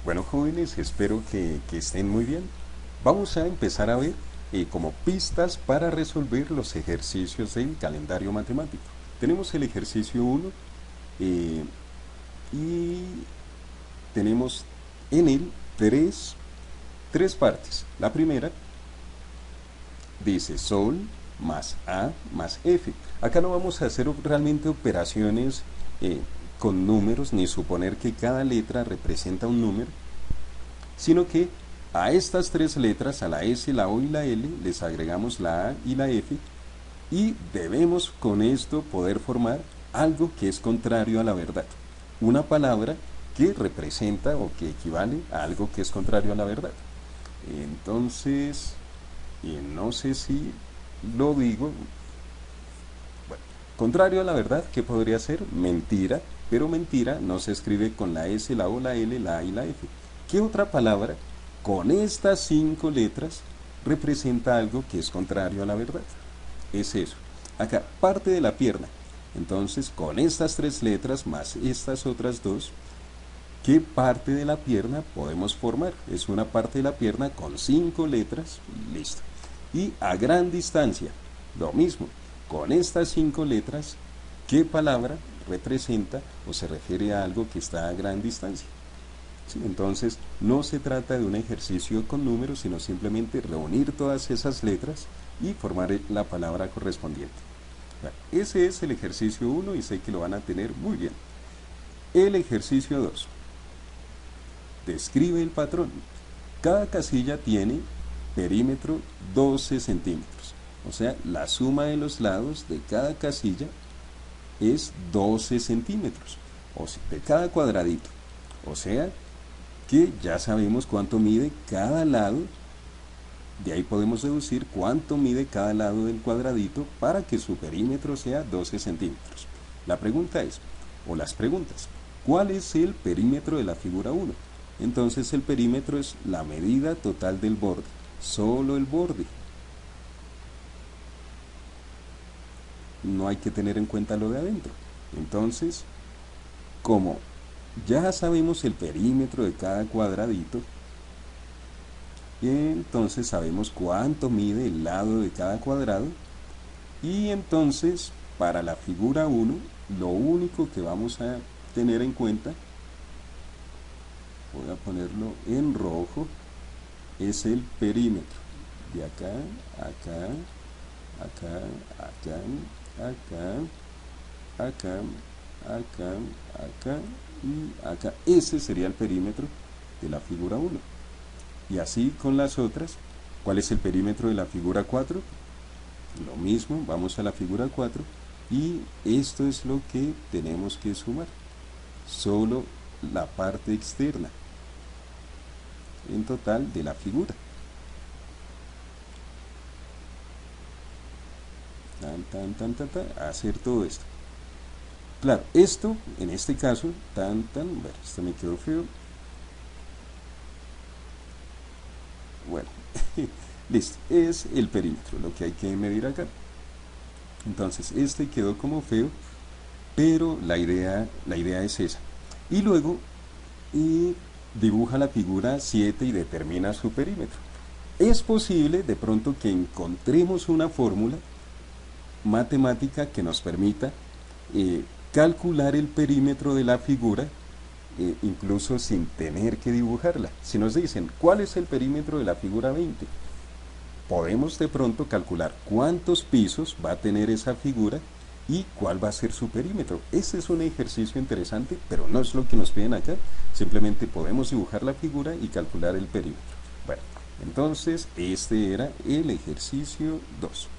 Bueno, jóvenes, espero que estén muy bien. Vamos a empezar a ver como pistas para resolver los ejercicios del calendario matemático. Tenemos el ejercicio 1 y tenemos en él tres partes. La primera dice Sol más A más F. Acá no vamos a hacer realmente operaciones con números ni suponer que cada letra representa un número, sino que a estas tres letras, a la S, la O y la L, les agregamos la A y la F y debemos con esto poder formar algo que es contrario a la verdad. Una palabra que representa o que equivale a algo que es contrario a la verdad. Entonces, no sé si lo digo. Bueno, contrario a la verdad, ¿qué podría ser? Mentira, pero mentira no se escribe con la S, la O, la L, la A y la F. ¿Qué otra palabra con estas 5 letras representa algo que es contrario a la verdad? Es eso. Acá, parte de la pierna. Entonces, con estas 3 letras más estas otras dos, ¿qué parte de la pierna podemos formar? Es una parte de la pierna con 5 letras, listo. Y a gran distancia, lo mismo, con estas 5 letras, ¿qué palabra representa o se refiere a algo que está a gran distancia? ¿Sí? Entonces, no se trata de un ejercicio con números, sino simplemente reunir todas esas letras y formar la palabra correspondiente. Bueno, ese es el ejercicio 1 y sé que lo van a tener muy bien. El ejercicio 2. Describe el patrón. Cada casilla tiene perímetro 12 centímetros. O sea, la suma de los lados de cada casilla es 12 centímetros. O sea, de cada cuadradito. O sea, que ya sabemos cuánto mide cada lado. De ahí podemos deducir cuánto mide cada lado del cuadradito para que su perímetro sea 12 centímetros. La pregunta es, o las preguntas, ¿cuál es el perímetro de la figura 1? Entonces el perímetro es la medida total del borde, solo el borde. No hay que tener en cuenta lo de adentro. Entonces, como ya sabemos el perímetro de cada cuadradito, entonces sabemos cuánto mide el lado de cada cuadrado y entonces para la figura 1 lo único que vamos a tener en cuenta, voy a ponerlo en rojo, es el perímetro de acá, acá, acá, acá, acá, acá, acá, acá y acá. Ese sería el perímetro de la figura 1. Y así con las otras. ¿Cuál es el perímetro de la figura 4? Lo mismo, vamos a la figura 4 y esto es lo que tenemos que sumar. Solo la parte externa en total de la figura. Hacer todo esto. Claro, esto, en este caso, bueno, esto me quedó feo. Bueno, listo, es el perímetro, lo que hay que medir acá. Entonces, este quedó como feo, pero la idea es esa. Y luego, dibuja la figura 7 y determina su perímetro. Es posible, de pronto, que encontremos una fórmula matemática que nos permita calcular el perímetro de la figura incluso sin tener que dibujarla. Si nos dicen cuál es el perímetro de la figura 20, podemos de pronto calcular cuántos pisos va a tener esa figura y cuál va a ser su perímetro. Ese es un ejercicio interesante, pero no es lo que nos piden acá. Simplemente podemos dibujar la figura y calcular el perímetro. Bueno, entonces este era el ejercicio 2.